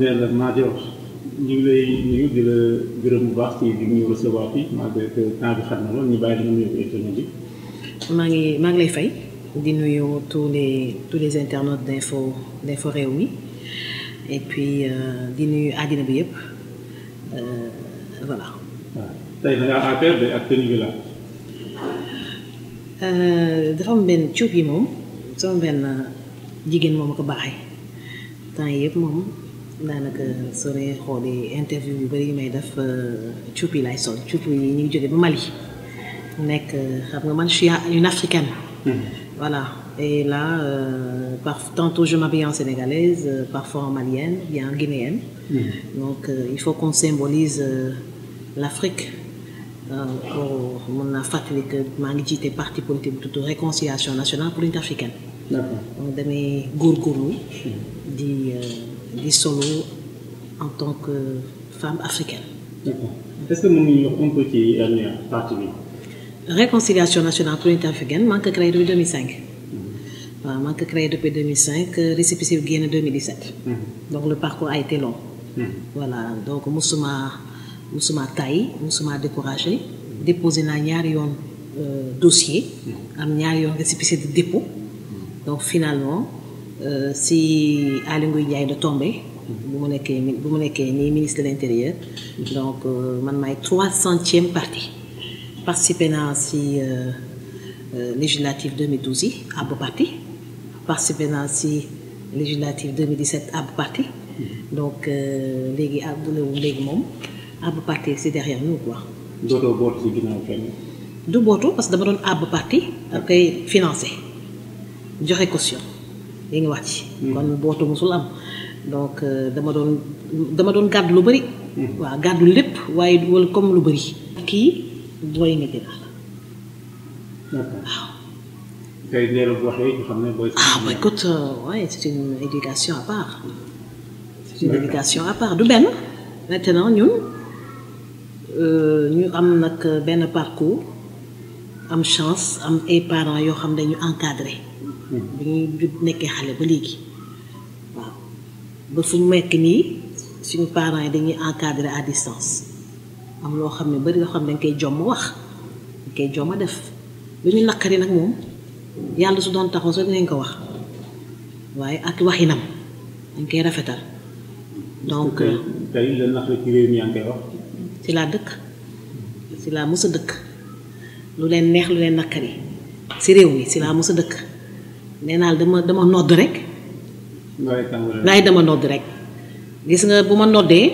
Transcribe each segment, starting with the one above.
Ndella Madior ñu ngi lay nuyu di la gërëm bu baax ci di ñu recevoir fii malgré que temps bi xam na lool ñu bàyyi la nga nuyu internet yi. maa ngi lay fay di nuyu tous les internautes d'info Rewmi et puis di nuyu àddina bi yëpp voilà. waaw tey da ngaa affaire de ak tenue bi la. dafa am benn cuub yi moom sama benn jigéen moom ko baaxee temps yëpp moom daanaka soo dee xoolee interview yu bëri yi may def cuub yi laay sol cuub yi ñu ngi jóge ba Mali nekk xam nga man je suis une africaine. Voilà et là tantôt je m'habille en sénégalaise parfois en malienne bien en guinéenne. Donc il faut qu'on symbolise l'Afrique. Pour mun naa fàttali que maa ngi jiite parti politique bu tudd Réconciliation nationale pour l'unité africaine. D'accord. Donc damay góorgóorlu di solo en tant que femme africaine. D'accord. Est-ce que mën nañu wax un peu ci parti bi. Réconciliation nationale pour l'unité africaine maa ngi ko créé depuis 2005. waaw maa ngi ko créé depuis 2005 récépissé bi génn 2017. Donc le parcours a été long. Voilà donc musuma tayi musuma découragé déposé naa ñaari yoon dossier am ñaari yoon récépissé de dépôt donc finalement si Aly Ngouille Ndiaye da tombé bu mu nekkee nii ministre de l'intérieur donc man maay 300e parti participé naa si législative 2012 yi ab parti participé naa si législative 2017 ab parti donc léegi moom àbb parti c'est derrière nous quoi. dootoo boot ci ginnaaw kenn. du bootu parce que dama doon àbb parti ak koy financé joxe caution li nga wax ci. kon bootu musul am donc dama doon gàddu lu bëri. waaw gàddu lépp waaye wala comme lu bëri. kii booy Médina la. d'accord waaw. tey Ndella bu waxee ñu xam ne booy. bah écoute ouais c'est une éducation à part. c'est une éducation à part du benn maintenant ñun. ñu am nag benn parcours am chance am ay parents yoo xam ne dañu encadré. bi ñu nekkee xale ba léegi waaw ba fu mu nekk nii suñu parents yi dañuy encadré à distance am loo xam ne bari loo xam ne dañ koy jomm wax dañ koy jomm def lu ñu naqari nag moom yàlla su doon taxaw sax dinañ ko wax waaye ak waxinam dañ koy rafetal donc. tey la naqari ci réew mi yaa ngi koy wax. ci laa dëkk ci laa mës a dëkk lu leen neex lu leen naqari ci réew mi ci laa mës a dëkk nee naa dama nodd rek. waaye dama nodd rek gis nga bu ma noddee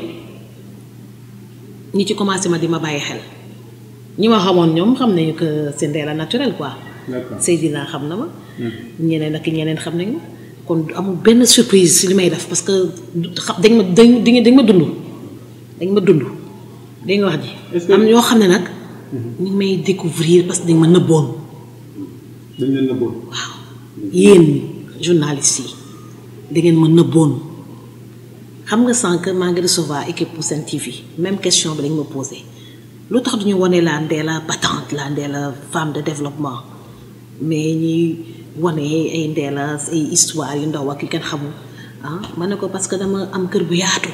ñi ci commencé ma di ma bàyyi xel ñi ma xamoon ñoom xam nañu que c'est Ndella naturel quoi. Seydina xam na ma. ñeneen ak ñeneen xam nañu kon amul benn surprise ci li may def parce que dañ ma dund dañ ma dund. dégg nga wax ji. am ñoo xam ne nag. ñu ngi may découvrir parce que dañ ma nëbboon. dañ leen nëbboon. waaw yéen journalistes yi da ngeen ma nëbboon xam nga sànq maa ngi recevoir équipe pour Sen TV même question bi dañ ma posé lu tax duñu wane la Ndella battante la Ndella femme de développement mais ñuy wane ay Ndella ay histoire yu ndaw ak yu kenn xamul ma ne ko parce que dama am kër bu yaatu.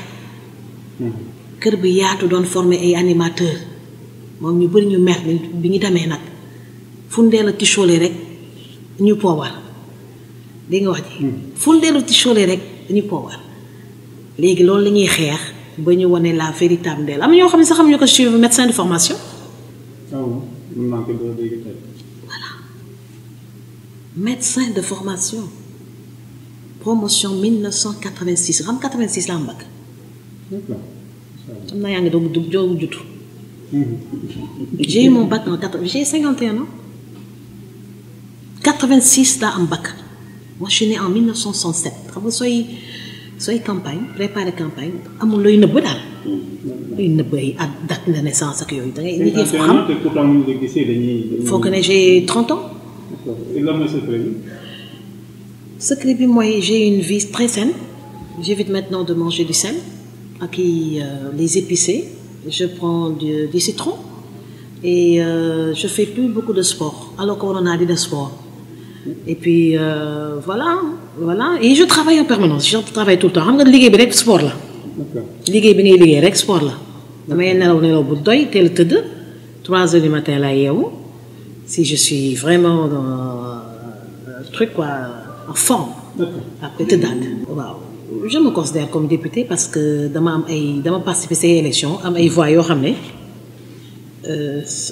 kër bi yaatu doon formé ay animateur moom ñu bëri ñu mer bi ñu demee nag fu Ndella ticholee rek ñu poowal dégg nga wax ji fu Ndella ticholee rek ñu poowal léegi loolu la ñuy xeex ba ñu wane la véritable Ndella am na ñoo xam ne sax xam ñu ko je suis médecin de formation. Voilà médecin de formation promotion 1986 xam 86 la am bac. xam naa yaa ngi doon joogu jutu. J'ai eu mon bac en 80 j'ai 51 ans 86 laa am bac moi je suis née en 1967 xam nga sooy campagne préparer campagne amul looy nëbb daal. looy nëbb ay date de naissance ak yooyu da ngay nit yi foo xam. faut que ne j'ai 30 ans. secret bi mooy j'ai une vie très saine j'évite maintenant de manger du sel. ak les épicés je prends du citron et je fais plus beaucoup de sport alors qu'on a dit de sport et puis voilà et je travaille en permanence je travaille tout le temps xam nga liggéey bi rek sport la liggéey bi ngay liggéey rek sport la damay nelaw bu doy teel a tëdd 3 heures du matin laa yeewu si je suis vraiment dans truc quoi en forme. après tëddaat waaw. je me considère comme député parce que dama participer ces élections am ay voix yoo xam ne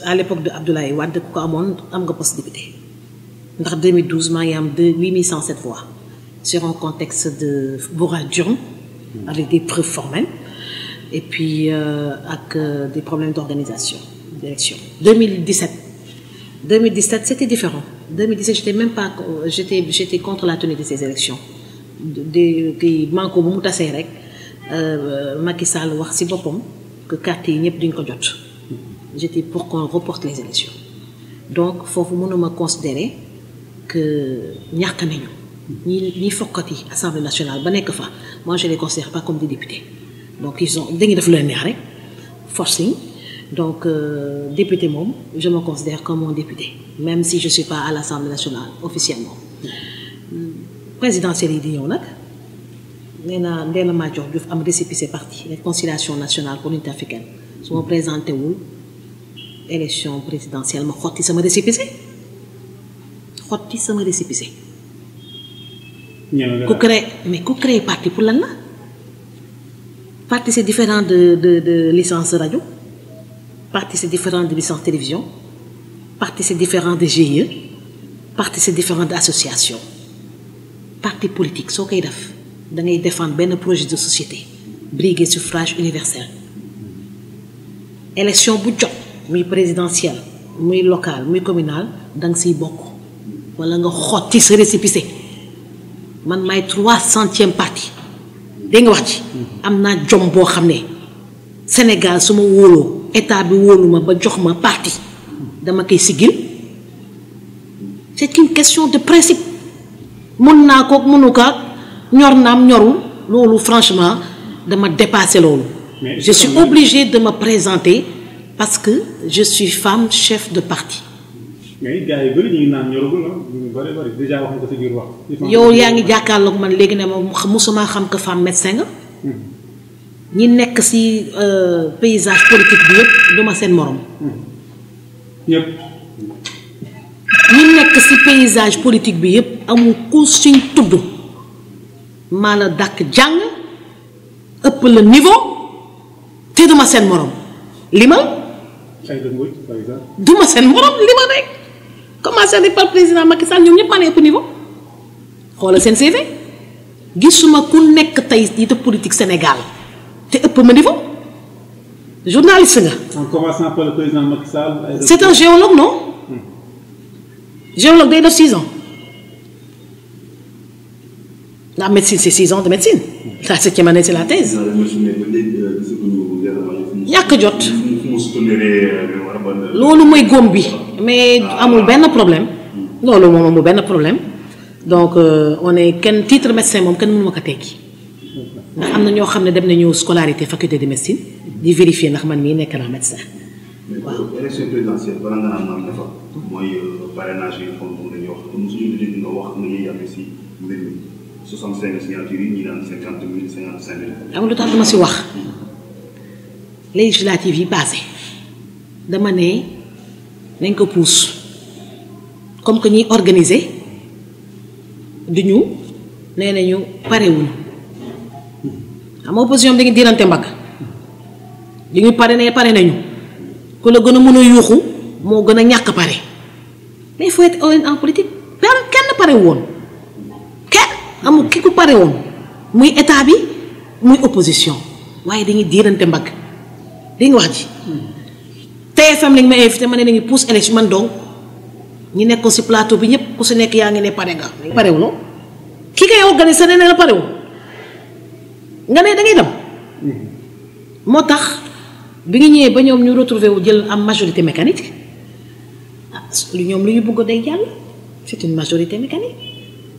à l'époque de Abdoulaye Wade ku ko amoon am nga poste député ndax 2012 maa ngi am 8107 voix sur un contexte de bourrage d'urne avec des preuves formelles et puis avec des problèmes d'organisation d'élection. 2017 c'était différent. 2017 j'étais contre la tenue de ces élections kii manko bu mu tasee rek Macky Sall wax ci boppam que carte yi ñëpp duñ ko jot. j'étais pour qu'on reporte les élections donc foofu mënuma considérer que ñàkk nañu ñi fokkati Assemblée nationale ba nekk fa moi je les considère pas comme des députés donc dañuy def lu leen neex rek forcing donc député moom je me considère comme un député même si je suis pas à l'Assemblée nationale officiellement. présidentielle yi di ñëw nag nee naa Ndella Madior Diouf am récépissé parti réconciliation nationale pour l'unité africaine su ma présenté wul élection présidentielle ma xotti sama récépissé ku créé parti pour lan la parti c'est différent de licence radio parti c'est différent de licence télévision parti c'est différent de GIE parti c'est différent d'association parti politique soo koy def da ngay défendre benn projet de société briguer suffrage universel élection bu jot muy présidentielle muy locale muy communale da nga siy bokk wala nga xotti sa récépissé man maay 300e parti dégg nga wax ci am naa jom boo xam ne Sénégal su ma wóoloo état bi wóolu ma ba jox ma parti dama koy siggil c'est une question de principe mun naa ko mënu ko ñor naam ñorul loolu franchement dama dépassé loolu. je suis obligée de me présenter parce que je suis femme chef de parti. mais gars yi bëri ñu ngi naan ñoragul ñu bëri déjà wax nga ko sa biir wax. yow yaa ngi jàkkaarloog man léegi ne ma musuma xam que femme médecin nga. ñi nekk ci paysage politique bi yëpp du ma seen morom. ñëpp. ñi nekk ci paysage politique bi yëpp amul ku suñ tudd maa la dàkk jàng ëpp la niveau te duma seen morom limal duma seen morom limal rek commencé par président Macky Sall ñoom ñëpp maa ne ëpp niveau xoolal seen CV gisuma ku nekk tey yi de politique Sénégal te ëpp ma niveau journaliste nga. en commençant par le président Macky Sall. c'est un géologue non. géologue day def 6 ans la médecine c'est 6 ans de médecine la 7e année c'est la thèse ñàkk jot loolu mooy góom bi mais amul benn problème loolu moom amul benn problème donc on est kenn titre médecin moom kenn mënu ma ko tekki ndax am na ñoo xam ne dem nañu scolarité faculté de médecine di vérifier ndax man mii nekk naa médecin waaw. élection présidentielle bala nga naan man dafa mooy parrainage yi xam nga dañuy wax comme suñu dégg nga wax nga ñuy yàgg si mbir mi 65 signatures yi ñi naan 50 000 55 000. am lu tax dama si wax législative yi passé dama ne nañ ko pousse comme que ñuy organiser duñu nee nañu parewuñu xam nga opposition bi dañuy diirante mbagg li ñu pare nañu ku la gën a mën a yuuxu moo gën a ñàkk pare mais il faut être en politique kenn pare woon kenn amul ki ku pare woon muy état bi muy opposition waaye dañuy diirante mbagg di nga wax ji TFM lañ ma invité ma ne nañu pousse élection man donc ñi nekkoon ci plateau bi ñëpp ku si nekk yaa ngi ne pare nga parewuloo ki koy organiser ne la parewul nga ne da ngay dem moo tax bi nga ñëwee ba ñoom ñu retrouvé wu jël am majorité mécanique lu ñoom lu ñu bëgg day jàll c'est une majorité mécanique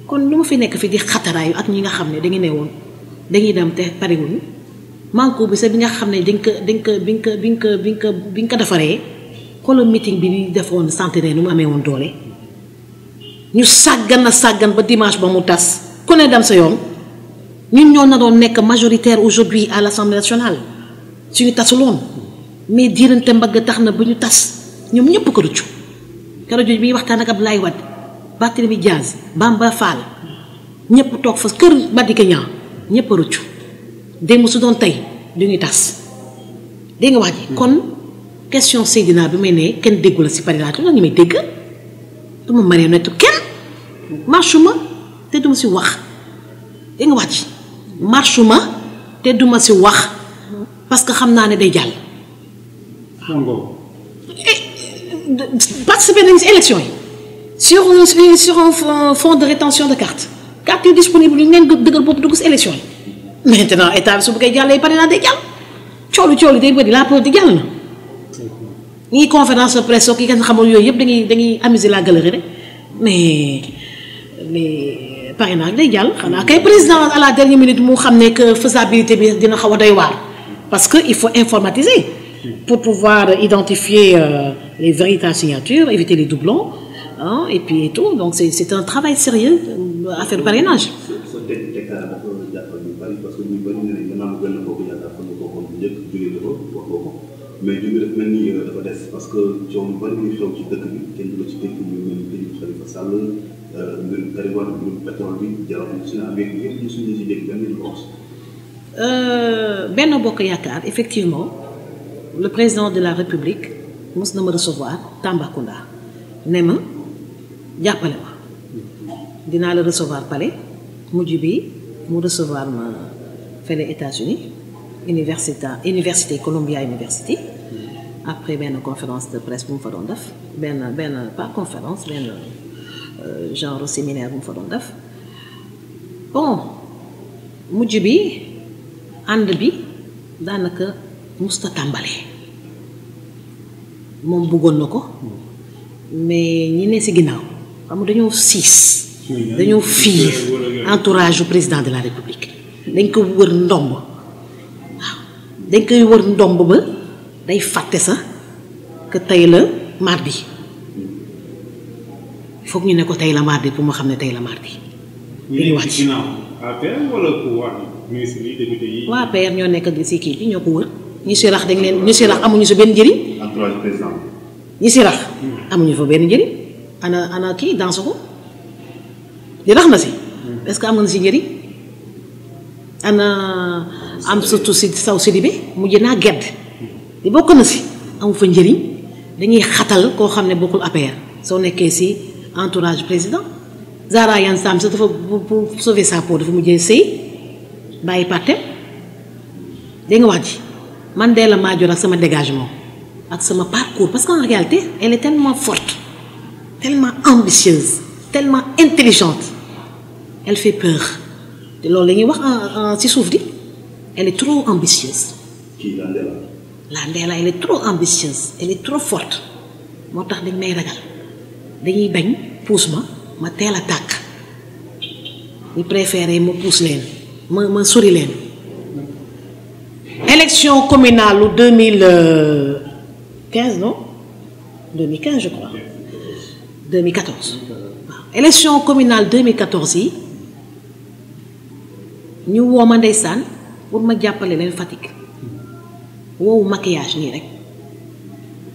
kon lu ma fi nekk fi di xataraayu ak ñi nga xam ne dañu ne woon dañuy dem te parewuñu manko bi sax bi nga xam ne bi nga ko defaree xoolal meeting bi ñu defoon centenaire nu mu amee woon doole ñu sàggan ba dimanche ba mu tas ku ne dem sa yoon ñun ñoo naroon nekk majoritaire aujourd'hui à l'Assemblée nationale suñu tasuloon mais diirante mbagg tax na bu ñu tas ñoom ñëpp ko rëccu keroog jooju bi ñuy waxtaan ak Abdoulaye Wade Barthélémy Diaz Bamba Fall ñëpp toog fa kër Madické Niang ñëpp a rëccu démb su doon tey du ñuy tas dégg nga wax ji kon question Seydina bi may ne kenn déggu la si parrainage la ñu may dégg du ma marionnette kenn marchuma te duma si wax dégg nga wax ji marchuma te duma si wax parce que xam naa ne day jàll. participer nañu si élection yi sur un fonds de rétention de carte yu disponible ñu ngeen dëgër bopp dugg si élection yi maintenant état bi su bëggee jàllee parrainage day jàll coolu day bëri la preuve di jàll na. ñi conférence de presse yi kenn xamul yooyu yëpp dañuy amuser la galerie rek mais parrainage day jàll xanaa kay président à la dernière minute mu xam ne que faisabilité bi dina xaw a doy waar parce que il faut informatiser pour pouvoir identifier les véritables signatures éviter les doublons hein, et puis et tout donc c'est un travail sérieux affaire parrainage. mais ñu ngi def mel ni dafa des parce que coow lu bari ñu xew ci dëkk bi kenn du la ci dëkk ñu mel ni Khalifa Sall mbirum Karim Wade mbirum pétrole bi jarul suñu amee yëpp ñu suñu ci dégg benn wax. Benno Bokk Yaakaar effectivement le président de la République mos na ma recevoir Tambacounda ne ma jàppale ma dinaa la recevoir palais mujj bi mu recevoir ma fële États-Unis université Columbia University après benn conférence de presse bu mu fa doon def benn pas conférence benn genre séminaire bu mu fa doon def bon mujj bi ànd bi daanaka musta tàmbale moom bëggoon na ko mais ñi ne si ginnaaw xam nga dañoo fiir entourage du président de la République dañ ko wër ndomb dañ koy wër ndomb ba day fàtte sax que tey la mardi foog ñu ne ko tey la mardi pour ma xam ne tey la mardi. ñu wax ci APR wala pouvoir ministre yi député yi. waa APR ñoo nekk si kii bi ñoo ko wër ñi si rax dañ leen ñi si rax amuñu si benn njëriñ. entourage président. ñi si rax amuñu fa benn njëriñ ana kii dans ko di rax na si. est-ce que am na si njëriñ ana. am surtout si saw Sidibé mujj naa gedd di bokk na si amu fa njëriñ dañuy xatal koo xam ne bokkul APR soo nekkee si entourage président Zahra Iyane Sam sax dafa pour sauver sa peau dafa mujjee sëy bàyyi partem dégg nga wax ji man dee la Madior ak sama dégagement ak sama parcours parce qu'en réalité elle est tellement forte tellement ambitieuse tellement intelligente elle fait peur te loolu la ñuy wax si suuf di elle est trop ambitieuse. Qui la Ndella elle est trop ambitieuse elle est trop forte moo tax dañ may ragal dañuy bañ puus ma teel a tàkk ñu préféré ma puus leen ma sori leen. élection communale lu 2015 non 2015 je crois 2014 waaw élection communale 2014 yi ñu woo ma ndeysaan pour ma jàppale leen Fatick woowu maquillage nii rek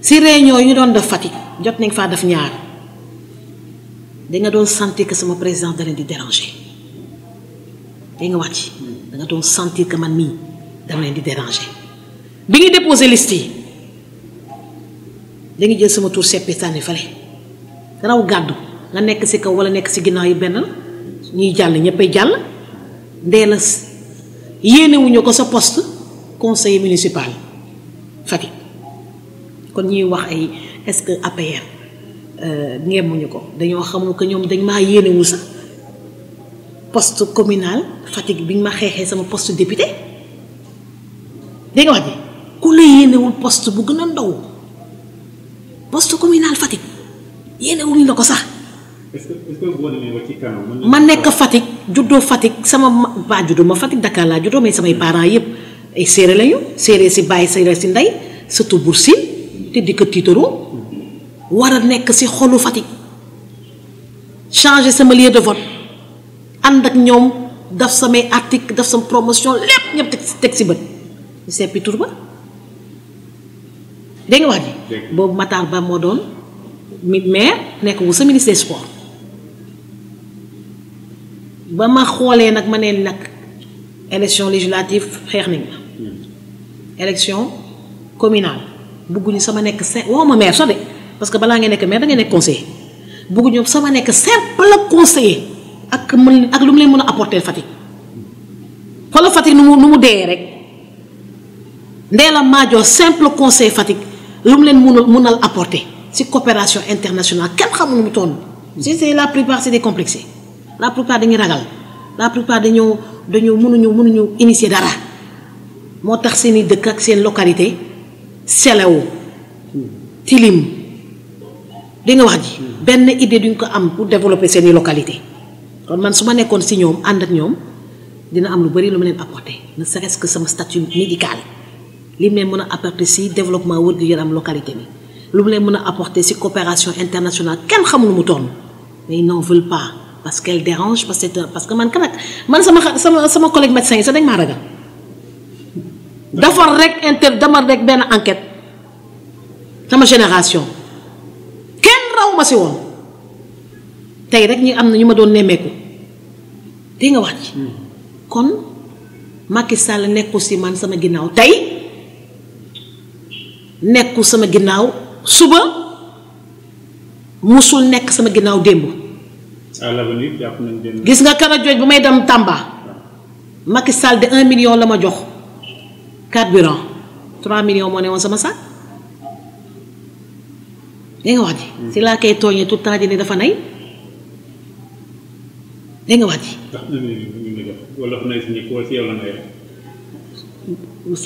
si réunion yi ñu doon def Fatick jot nañ faa def ñaar da nga doon sentir que sama président da leen di déranger da nga wax ci da nga doon sentir que man mii dama leen di déranger bi ngi déposé liste yi da nga jël sama tour seppi sànni fale raw gàddu nga nekk si kaw wala nekk si ginnaaw yi benn la ñuy jàll ñëppay jàll ndee la yéenewuñu ko sa poste conseiller municipal Fatick kon ñuy wax ay est-ce que APR ngemuñu ko dañoo xamul que ñoom dañ maa yéenewul sax poste communal Fatick bi ñu ma xeexee sama poste député dégg nga wax ji ku la yéenewul poste bu gën a ndaw poste communal Fatick yéenewuñu la ko sax. est-ce que boo demee ba ci kanam ma nekk Fatick juddoo Fatick sama ba juddoo ma Fatick Dakar laa juddoo mais samay parents yëpp ay séeréer lañu séeréer si bàyyi séeréer si ndey surtout Bour Sine te di ko tiitaroo war a nekk si xolu Fatick changer sama lieu de vote ànd ak ñoom daf samay article daf sama promotion lépp ñëpp teg si bët seppi tur ba dégg nga wax ji boobu Matar Ba moo doon maire nekk wu sa ministre des sports ba ma xoolee nag ma ne nag élection législative xeex nañ ma élection communale bugguñu sama nekk waxuma maire sax de parce que balaa ngay nekk maire da ngay nekk conseiller bugguñu sama nekk simple conseiller ak lu mu leen mën a apporter Fatick xoolal Fatick nu mu dee rek Ndella Madior simple conseiller Fatick lu mu leen mënal apporter ci coopération internationale kenn xamul nu mu toll c'est la plupart c'est des complexés la plupart dañuy ragal la plupart dañoo mënuñu initier dara moo tax seeni dëkk ak seen localité selew tilim di nga wax ji benn idée duñ ko am pour développer seeni localité kon man su ma nekkoon ci ñoom ànd ak ñoom dina am lu bari lu ma leen apporter ne serait-ce que sama statut médical li mu leen mën a apporter ci développement wér-gu-yaram localité bi lu mu leen mën a apporter ci coopération internationale kenn xamul nu mu toll mais ils n'en veulent pas parce qu'elle dérange parce que man kan man sama collègue médecin yi sax dañ maa ragal defar rek dama rek benn enquête sama génération kenn raw ma ci woon tey rek ñi am na ñu ma doon nemmeeku dégg nga wax ci kon Macky Sall nekku ci man sama ginnaaw tey nekku sama ginnaaw suba musul nekk sama ginnaaw démb gis nga kara jooj bu may dem Tamba Macky Sall de 1 million la ma jox carburant 3 millions moo ne woon sama sac dégg nga wax ji si laa koy tooñee tout le temps di ne dafa nay dégg nga wax ji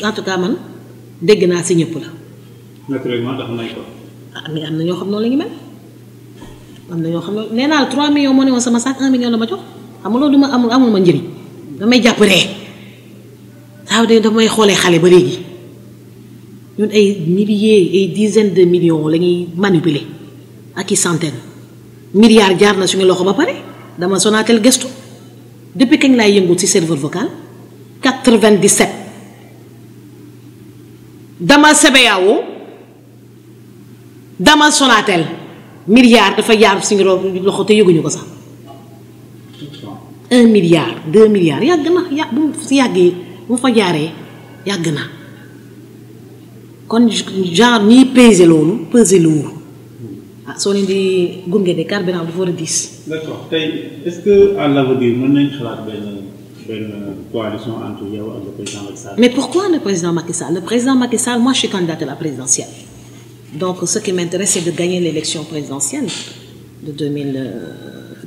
en tout cas man dégg naa si ñëpp la naturellement dafa nay ko mais am na ñoo xam noonu la ñu mel am na ñoo xam ne nee naa la 3 millions moo ne woon sama sac 1 million la ma jox xam nga loolu duma amul ma njëriñ damay jàpp ree waaw de damay xoolee xale ba léegi ñun ay milliers ay dizaines de millions la ñuy manipuler ak i centaines milliards jaar na suñu loxo ba pare dama Sonatel gestu depuis kañ laay yëngu ci serveur vocal 97 dama CBAO dama Sonatel milliard dafa jaar suñu loxo te yëguñu ko sax 1 milliard 2 milliards yàgg na bu si yàggee bu fa jaaree yàgg na kon genre ñiy peser loolu peser loolu ah soo leen di gunge de carburant dafa war a diis. d'accord tey est-ce que à l'avenir mën nañ xalaat benn coalition entre yow ak le président Macky Sall. mais pourquoi le président Macky Sall? Le président Macky Sall, moi je suis candidate à la présidentielle. Donc ce qui m'intéresse c'est de gagner l'élection présidentielle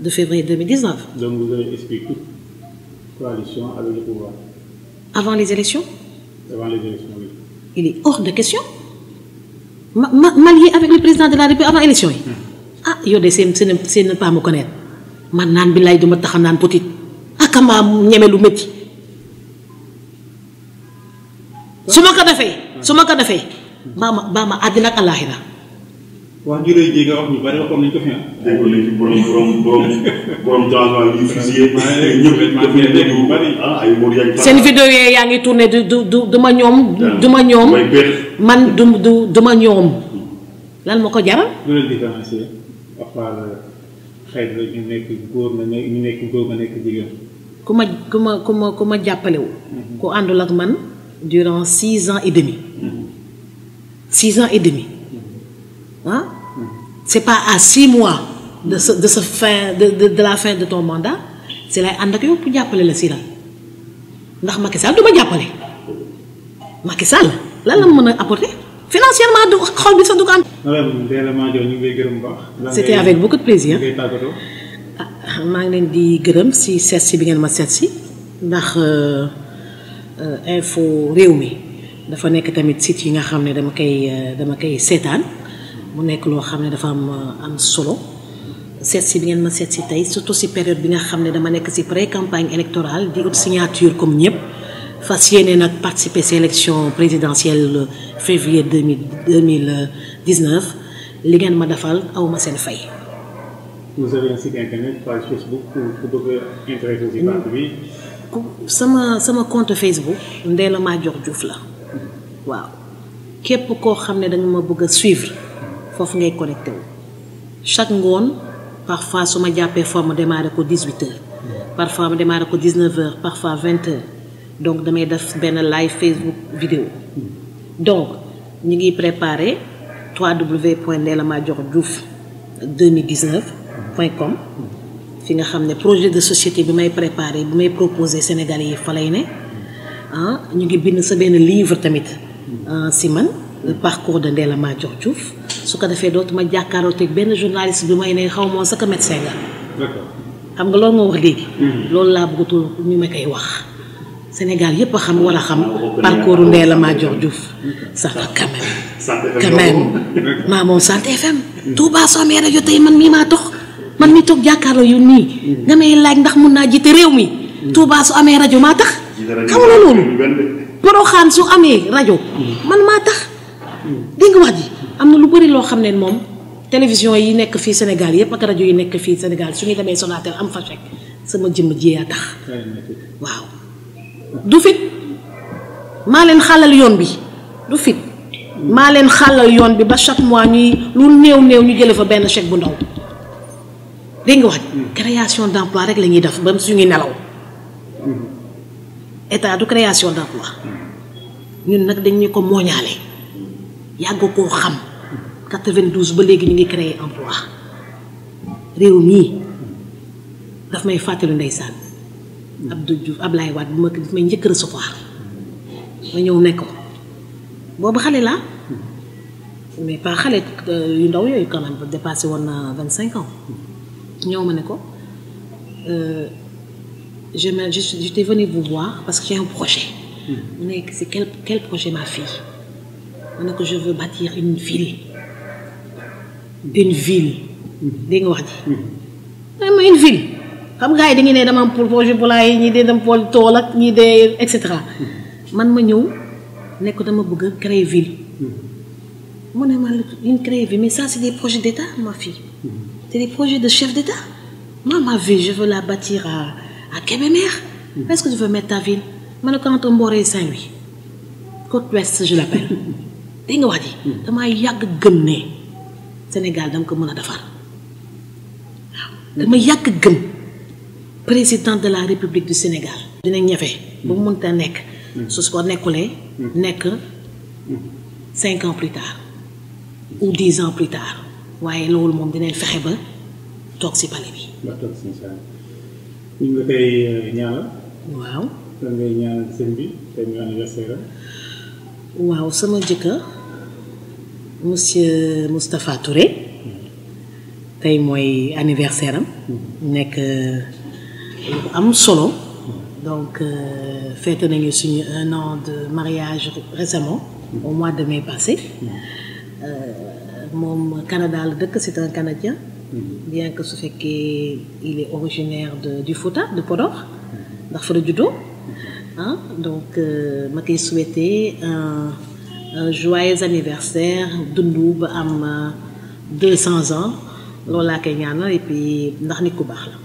de février 2019. Donc vous avez expliqué toute coalition avec le pouvoir. Avant les élections? Avant les élections, oui. Il est hors de question. M'allier avec le président de la République avant l'élection. Ah, yo de c'est ne pas me connaître. Man nan bilay duma taxam nan petite. Akama ñëmé lu metti. Suma ko defé. Bama adina ak alakhirah. wax ju rëy ji nga wax ñu bari waxoon nañ ko fi dégg nañ ci borom changement yi fusillé ñëpp bu bari ay mor yaay seen vidéo yaa ngi tourné duma ñoom man duma ñoom lan ma ko jaral lu leen différencier à part xëy na ñu nekk góor nga nekk jigéen ku ma jàppalewu ku àndul ak man durant 6 ans et demi 6 ans et demi hein? C'est pas à 6 mois de la fin de ton mandat, c'est là que tu peux appeler le Sira. Ndax Macky Sall duma jappalé. Macky Sall lan la mëna apporter financièrement du xol bi sa du ko am. C'était avec beaucoup de plaisir. Ma ngi leen di gërëm ci seetsi bi ngeen ma seetsi ndax info réew mi dafa nekk tamit site yi nga xam ne dama koy seetaan mu nekk loo xam ne dafa am solo seet si bi ngeen ma seet si tey surtout si période bi nga xam ne dama nekk si pré-campagne électorale di ut signature comme ñëpp fas yéene nag participer si élection présidentielle février 2019 li ngeen ma defal awma seen fay vous avez un site internet page Facebook pour bëgg a intéressé ci parti bi. sama compte Facebook Ndella Madior Diouf la waaw képp koo xam ne danga ma bëgg a suivre foofu ngay connecté wu chaque ngoon parfois su ma jàppee forme démarré ko 18h parfois ma démarré ko 19h parfois 20h donc damay def benn live Facebook vidéo donc ñu ngi préparé www.ndellamadiordiouf2019.com fi nga xam ne projet de société bi may préparé bi may proposé Sénégalais yi fa lay ne ah ñu ngi bind sa benn livre tamit si man le parcours de Ndella Madior Diouf su ko defee dootuma jàkkaarloo teg benn journaliste bi may ne xaw moo sa ko médecin nga xam nga loolu moo wax léegi loolu laa bëggatul ñu ma koy wax Sénégal yépp a xam war a xam parcours Ndella Madior Diouf ça va quand même maa moom Santé FM Touba soo amee rajo tey man mii maa tox man mi toog jàkkaarloo yu nii nga may laaj ndax mun naa jiite réew mi Touba su amee rajo maa tax xam nga loolu Porokhane su amee rajo man maa tax dégg nga wax ji am na lu bëri loo xam ne moom télévision yi nekk fii Sénégal yépp ak rajo yi nekk fii Sénégal su ñu demee Sonatel am fa fekk sama jëmm jiyaa tax waaw du fit maa leen xàllal yoon bi du fit maa leen xàllal yoon bi ba chaque mois ñuy lu néew ñu jële fa benn chèque bu ndaw dégg nga wax création d'emploi rek la ñuy def ba suñuy nelaw état du création d'emploi ñun nag dañ ñu ko mooñaale yàgg koo xam 92 ba léegi ñu ngi créer emploi réew mii daf may fàttali ndeysaan Abdou Diouf Ablaye Wade bu ma daf may njëkk recevoir ma ñëw ne ko boobu xale laa mais pas xale yu ndaw yooyu quand même dépassé woon na 25 ans ñëw ma ne ko j'étais venue vous voir parce que j'ai un projet. mu ne c'est quel projet ma fille ma ne ko je veux bâtir une ville dégg nga wax ji ma une ville xam nga yi dañuy ne dama am projet poulailler ñii dee dama tool ak ñii dee et cetera man ma ñëw ne ko dama bëgg a créer ville mu ne ma une créer ville mais ça c'est des projets d'État ma fille c'est des projets de chef d'État. Moi ma ville je veux la bâtir à Kébémer. Est-ce que tu veux mettre ta ville ma ne ko entre Mboro et Saint-Louis côte ouest je l'appelle dégg nga wax ji damaa yàgg gëm ne Sénégal dama ko mën a defar waaw dama yàgg gëm président de la République du Sénégal dina ñefe ba mu mënta nekk su ko nekkulee nekk 5 ans plus tard ou 10 ans plus tard waaye loolu moom dinañ fexe ba toog si palais bi. ba toog si incha allah ñu ngi koy ñaanal. waaw. lan ngay ñaanal sëñ bi tey ñu anniversaire waaw sama jëkkër monsieur Moustapha Touré tey mooy anniversaire am. nekk am solo. donc fête nañu suñu 1 an de mariage récemment. au mois de mai passé. moom Canada la dëkk c'est un Canadien. bien que su fekkee il est originaire du Fouta de Podor ndax fa la juddoo ah donc ma koy souhaiter un joyeux anniversaire dundu ba am 200 ans loolu laa koy ñaanal et puis ndax nit ku baax la.